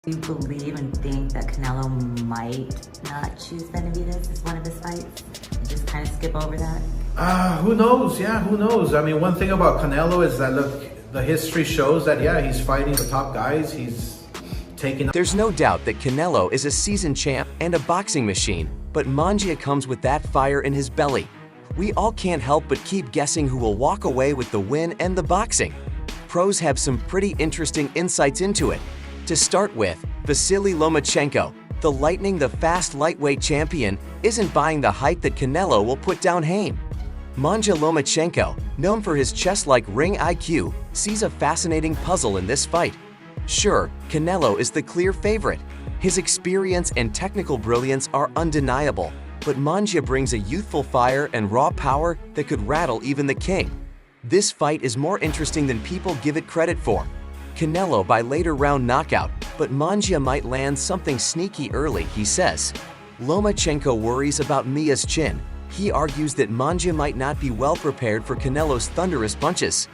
Do you believe and think that Canelo might not choose Benavidez as one of his fights and just kind of skip over that? Who knows? Yeah, who knows? I mean, one thing about Canelo is that, look, the history shows that, yeah, he's fighting the top guys. He's taking... There's no doubt that Canelo is a seasoned champ and a boxing machine, but Munguia comes with that fire in his belly. We all can't help but keep guessing who will walk away with the win and the boxing. Pros have some pretty interesting insights into it. To start with, Vasili Lomachenko, the fast lightweight champion, isn't buying the hype that Canelo will put down Haim. Munguia Lomachenko, known for his chess-like ring IQ, sees a fascinating puzzle in this fight. Sure, Canelo is the clear favorite. His experience and technical brilliance are undeniable, but Munguia brings a youthful fire and raw power that could rattle even the king. This fight is more interesting than people give it credit for. Canelo by later round knockout, but Munguia might land something sneaky early, he says. Lomachenko worries about Mia's chin. He argues that Munguia might not be well prepared for Canelo's thunderous punches.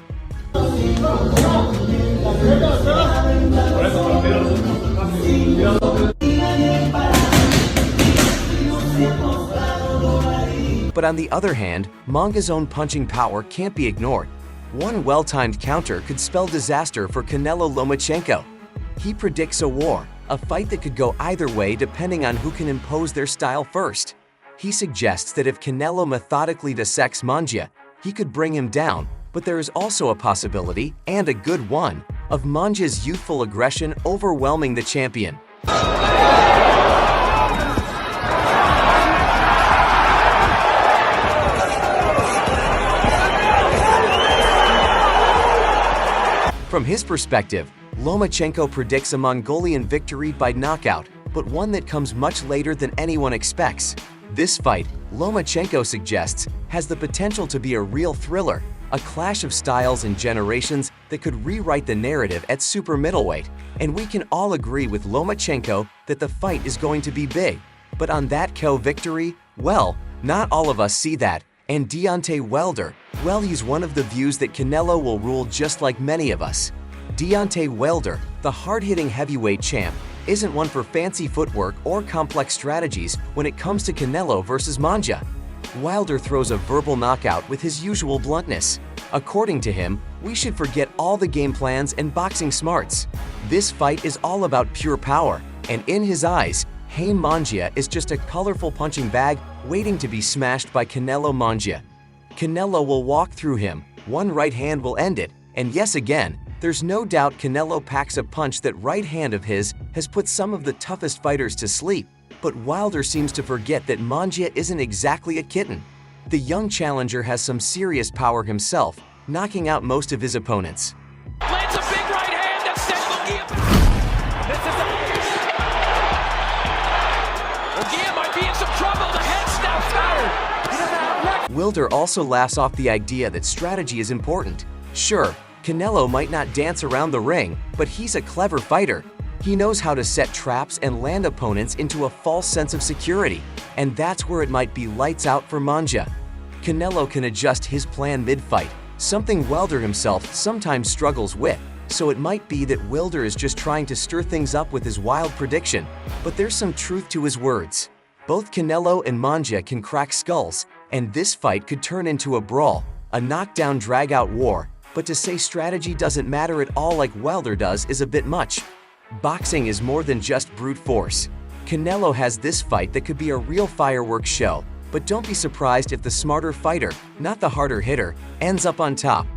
But on the other hand, Munguia's own punching power can't be ignored. One well-timed counter could spell disaster for Canelo Lomachenko. He predicts a war, a fight that could go either way depending on who can impose their style first. He suggests that if Canelo methodically dissects Munguia, he could bring him down, but there is also a possibility, and a good one, of Munguia's youthful aggression overwhelming the champion. From his perspective, Lomachenko predicts a Mongolian victory by knockout, but one that comes much later than anyone expects. This fight, Lomachenko suggests, has the potential to be a real thriller, a clash of styles and generations that could rewrite the narrative at super middleweight. And we can all agree with Lomachenko that the fight is going to be big. But on that KO victory, well, not all of us see that. And Deontay Wilder, well, he's one of the views that Canelo will rule just like many of us. Deontay Wilder, the hard-hitting heavyweight champ, isn't one for fancy footwork or complex strategies when it comes to Canelo versus Munguia. Wilder throws a verbal knockout with his usual bluntness. According to him, we should forget all the game plans and boxing smarts. This fight is all about pure power, and in his eyes, Haim Munguia is just a colorful punching bag waiting to be smashed by Canelo Munguia. Canelo will walk through him, one right hand will end it, and yes again, there's no doubt Canelo packs a punch that right hand of his has put some of the toughest fighters to sleep. But Wilder seems to forget that Munguia isn't exactly a kitten. The young challenger has some serious power himself, knocking out most of his opponents. Lands a big right hand that sends Munguia. Munguia might be in some trouble. The head snaps battered. Wilder also laughs off the idea that strategy is important. Sure, Canelo might not dance around the ring, but he's a clever fighter. He knows how to set traps and land opponents into a false sense of security, and that's where it might be lights out for Munguia. Canelo can adjust his plan mid-fight, something Wilder himself sometimes struggles with, so it might be that Wilder is just trying to stir things up with his wild prediction, but there's some truth to his words. Both Canelo and Munguia can crack skulls, and this fight could turn into a brawl, a knockdown drag-out war, but to say strategy doesn't matter at all like Wilder does is a bit much. Boxing is more than just brute force. Canelo has this fight that could be a real fireworks show, but don't be surprised if the smarter fighter, not the harder hitter, ends up on top.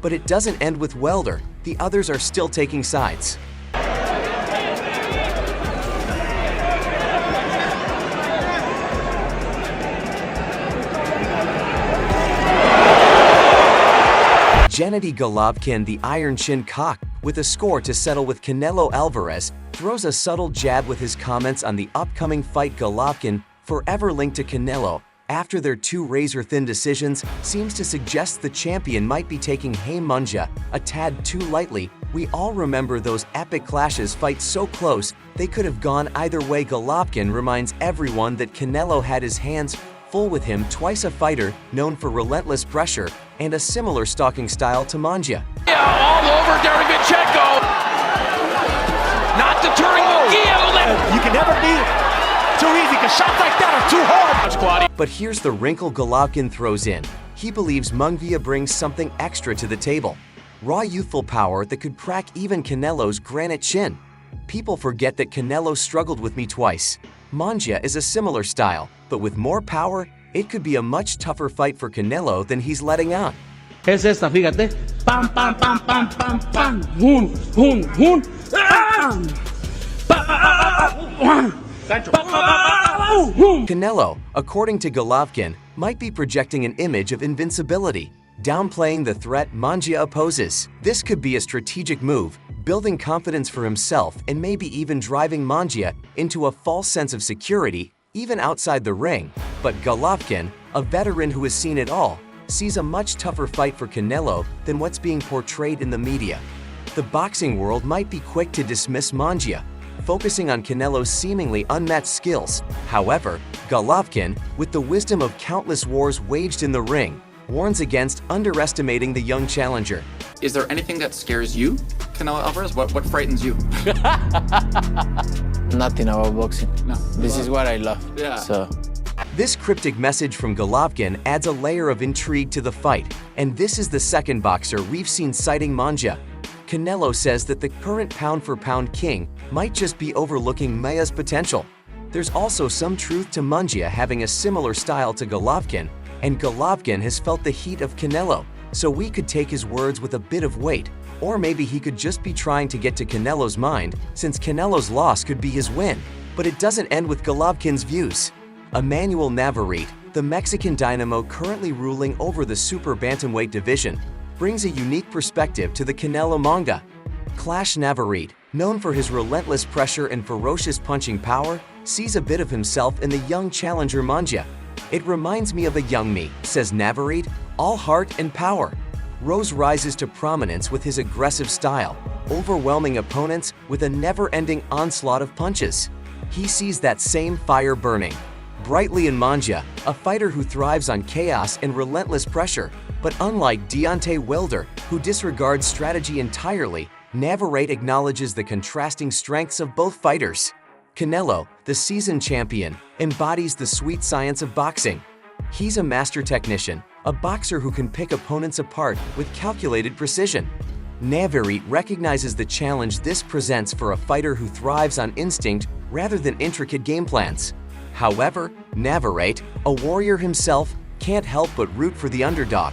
But it doesn't end with Wilder, the others are still taking sides. Gennady Golovkin, the Iron Chin cock, with a score to settle with Canelo Alvarez, throws a subtle jab with his comments on the upcoming fight. Golovkin, forever linked to Canelo after their two razor-thin decisions, seems to suggest the champion might be taking Haim Munguia a tad too lightly. We all remember those epic clashes, fights so close they could have gone either way. Golovkin reminds everyone that Canelo had his hands full with him, twice a fighter known for relentless pressure and a similar stalking style to Munguia. Yeah, all over Derencecrawford. Not deterring the Shots like that are too hard. Squatty. But here's the wrinkle Golovkin throws in. He believes Munguia brings something extra to the table. Raw youthful power that could crack even Canelo's granite chin. People forget that Canelo struggled with me twice. Munguia is a similar style, but with more power, it could be a much tougher fight for Canelo than he's letting on. Es esta, fíjate. Pam, pam, pam, pam, pam, pam. Hun, hun, hun. Canelo, according to Golovkin, might be projecting an image of invincibility, downplaying the threat Munguia poses. This could be a strategic move, building confidence for himself and maybe even driving Munguia into a false sense of security, even outside the ring. But Golovkin, a veteran who has seen it all, sees a much tougher fight for Canelo than what's being portrayed in the media. The boxing world might be quick to dismiss Munguia, focusing on Canelo's seemingly unmatched skills. However, Golovkin, with the wisdom of countless wars waged in the ring, warns against underestimating the young challenger. Is there anything that scares you, Canelo Alvarez? What frightens you? Nothing about boxing. No. This is what I love. Yeah. So. This cryptic message from Golovkin adds a layer of intrigue to the fight, and this is the second boxer we've seen citing Munguia. Canelo says that the current pound-for-pound king might just be overlooking Munguia's potential. There's also some truth to Munguia having a similar style to Golovkin, and Golovkin has felt the heat of Canelo, so we could take his words with a bit of weight, or maybe he could just be trying to get to Canelo's mind, since Canelo's loss could be his win. But it doesn't end with Golovkin's views. Emanuel Navarrete, the Mexican dynamo currently ruling over the super bantamweight division, brings a unique perspective to the Canelo manga. Clash Navarrete, known for his relentless pressure and ferocious punching power, sees a bit of himself in the young challenger Munguia. It reminds me of a young me, says Navarrete, all heart and power. Rose rises to prominence with his aggressive style, overwhelming opponents with a never-ending onslaught of punches. He sees that same fire burning brightly in Munguia, a fighter who thrives on chaos and relentless pressure. But unlike Deontay Wilder, who disregards strategy entirely, Navarrete acknowledges the contrasting strengths of both fighters. Canelo, the seasoned champion, embodies the sweet science of boxing. He's a master technician, a boxer who can pick opponents apart with calculated precision. Navarrete recognizes the challenge this presents for a fighter who thrives on instinct rather than intricate game plans. However, Navarrete, a warrior himself, can't help but root for the underdog.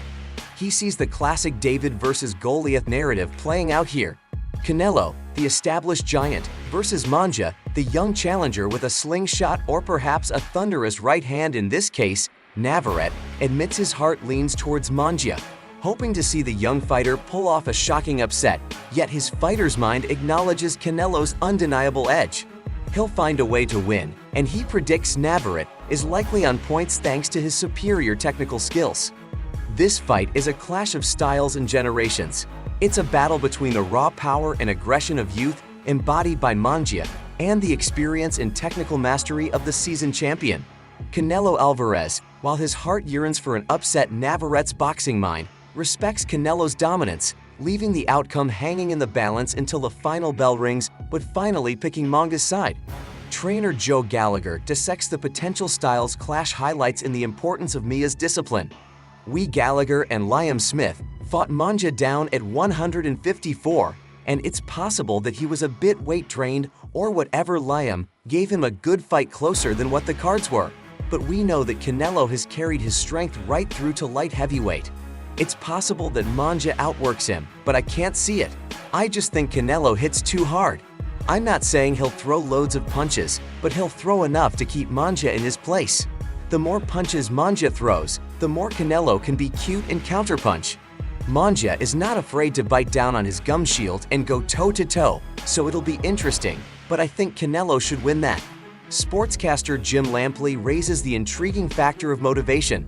He sees the classic David versus Goliath narrative playing out here. Canelo, the established giant, versus Munguia, the young challenger with a slingshot or perhaps a thunderous right hand. In this case, Navarrete admits his heart leans towards Munguia, hoping to see the young fighter pull off a shocking upset, yet his fighter's mind acknowledges Canelo's undeniable edge. He'll find a way to win, and he predicts Navarrete is likely on points thanks to his superior technical skills. This fight is a clash of styles and generations. It's a battle between the raw power and aggression of youth embodied by Munguia and the experience and technical mastery of the seasoned champion. Canelo Alvarez, while his heart yearns for an upset, Navarrete's boxing mind respects Canelo's dominance, leaving the outcome hanging in the balance until the final bell rings, but finally picking Munguia's side. Trainer Joe Gallagher dissects the potential styles clash, highlights in the importance of Mia's discipline. Gallagher and Liam Smith fought Munguia down at 154, and it's possible that he was a bit weight trained or whatever. Liam gave him a good fight closer than what the cards were. But we know that Canelo has carried his strength right through to light heavyweight. It's possible that Munguia outworks him, but I can't see it. I just think Canelo hits too hard. I'm not saying he'll throw loads of punches, but he'll throw enough to keep Munguia in his place. The more punches Munguia throws, the more Canelo can be cute and counterpunch. Munguia is not afraid to bite down on his gum shield and go toe-to-toe, so it'll be interesting, but I think Canelo should win that. Sportscaster Jim Lampley raises the intriguing factor of motivation.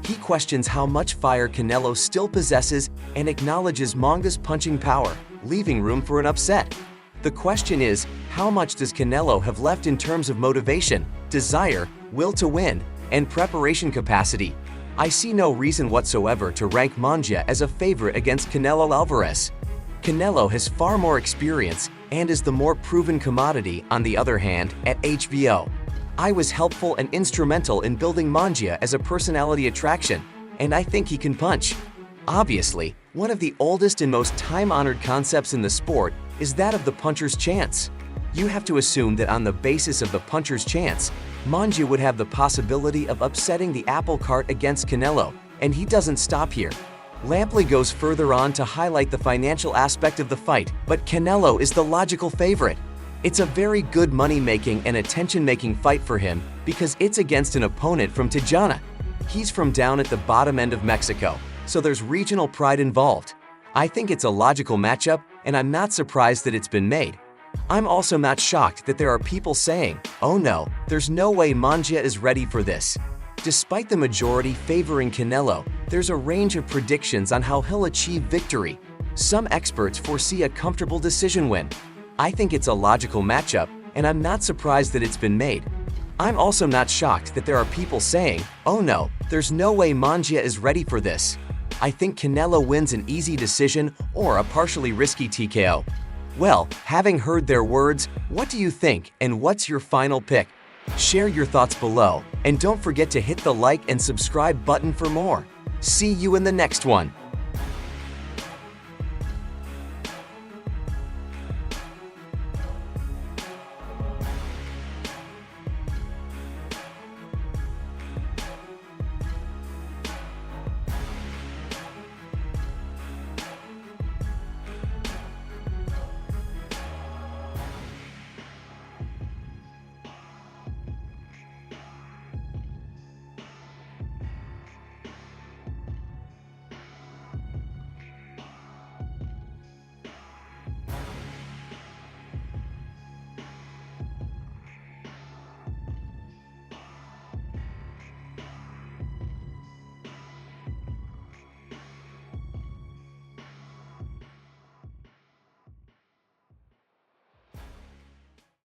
He questions how much fire Canelo still possesses and acknowledges Munguia's punching power, leaving room for an upset. The question is, how much does Canelo have left in terms of motivation, desire, will to win, and preparation capacity? I see no reason whatsoever to rank Munguia as a favorite against Canelo Alvarez. Canelo has far more experience and is the more proven commodity. On the other hand, at HBO, I was helpful and instrumental in building Munguia as a personality attraction, and I think he can punch. Obviously, one of the oldest and most time-honored concepts in the sport is that of the puncher's chance. You have to assume that on the basis of the puncher's chance, Munguia would have the possibility of upsetting the apple cart against Canelo, and he doesn't stop here. Lampley goes further on to highlight the financial aspect of the fight, but Canelo is the logical favorite. It's a very good money-making and attention-making fight for him because it's against an opponent from Tijuana. He's from down at the bottom end of Mexico, so there's regional pride involved. I think it's a logical matchup, and I'm not surprised that it's been made. I'm also not shocked that there are people saying, "Oh no, there's no way Munguia is ready for this." Despite the majority favoring Canelo, there's a range of predictions on how he'll achieve victory. Some experts foresee a comfortable decision win. I think it's a logical matchup, and I'm not surprised that it's been made. I'm also not shocked that there are people saying, "Oh no, there's no way Munguia is ready for this." I think Canelo wins an easy decision or a partially risky TKO. Well, having heard their words, what do you think and what's your final pick? Share your thoughts below, and don't forget to hit the like and subscribe button for more. See you in the next one.